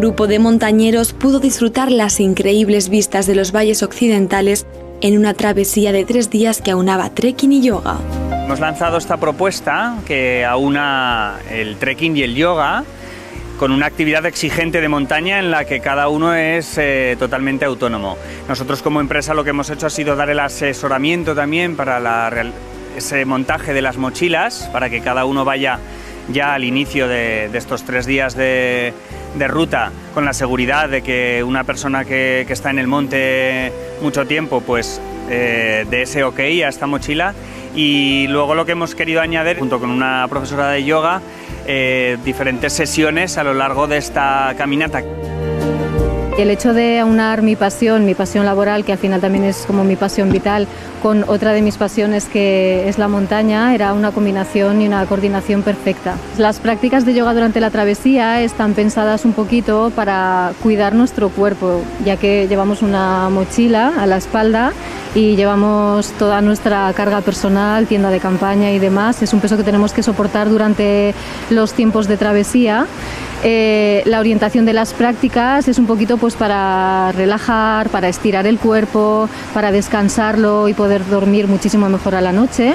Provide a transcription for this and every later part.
grupo de montañeros pudo disfrutar las increíbles vistas de los valles occidentales en una travesía de 3 días que aunaba trekking y yoga. Hemos lanzado esta propuesta que aúna el trekking y el yoga con una actividad exigente de montaña en la que cada uno es totalmente autónomo. Nosotros como empresa lo que hemos hecho ha sido dar el asesoramiento también para ese montaje de las mochilas, para que cada uno vaya ya al inicio de estos 3 días de ruta con la seguridad de que una persona que está en el monte mucho tiempo pues dé ese ok a esta mochila. Y luego lo que hemos querido añadir, junto con una profesora de yoga, diferentes sesiones a lo largo de esta caminata. El hecho de aunar mi pasión laboral, que al final también es como mi pasión vital, con otra de mis pasiones que es la montaña, era una combinación y una coordinación perfecta. Las prácticas de yoga durante la travesía están pensadas un poquito para cuidar nuestro cuerpo, ya que llevamos una mochila a la espalda y llevamos toda nuestra carga personal, tienda de campaña y demás. Es un peso que tenemos que soportar durante los tiempos de travesía. La orientación de las prácticas es un poquito pues para relajar, para estirar el cuerpo, para descansarlo y poder dormir muchísimo mejor a la noche.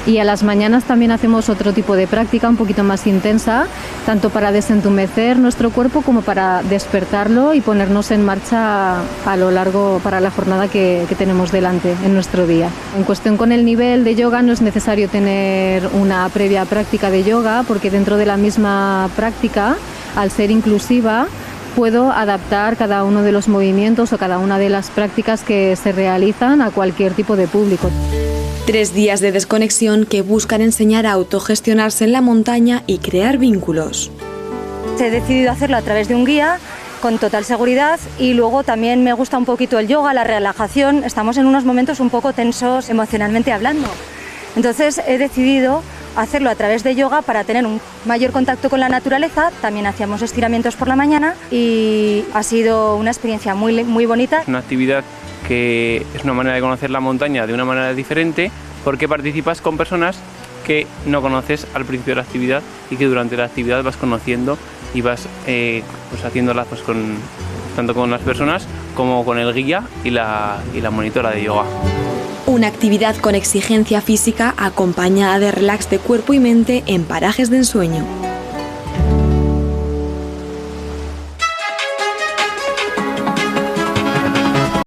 Y a las mañanas también hacemos otro tipo de práctica un poquito más intensa, tanto para desentumecer nuestro cuerpo como para despertarlo y ponernos en marcha a lo largo para la jornada que tenemos delante en nuestro día. En cuestión con el nivel de yoga no es necesario tener una previa práctica de yoga, porque dentro de la misma práctica, al ser inclusiva, puedo adaptar cada uno de los movimientos o cada una de las prácticas que se realizan a cualquier tipo de público. 3 días de desconexión que buscan enseñar a autogestionarse en la montaña y crear vínculos. He decidido hacerlo a través de un guía con total seguridad, y luego también me gusta un poquito el yoga, la relajación. Estamos en unos momentos un poco tensos emocionalmente hablando. Entonces he decidido hacerlo a través de yoga para tener un mayor contacto con la naturaleza. También hacíamos estiramientos por la mañana y ha sido una experiencia muy bonita. Es una actividad que es una manera de conocer la montaña de una manera diferente, porque participas con personas que no conoces al principio de la actividad y que durante la actividad vas conociendo y vas pues haciendo lazos tanto con las personas como con el guía y la monitora de yoga. Una actividad con exigencia física acompañada de relax de cuerpo y mente en parajes de ensueño.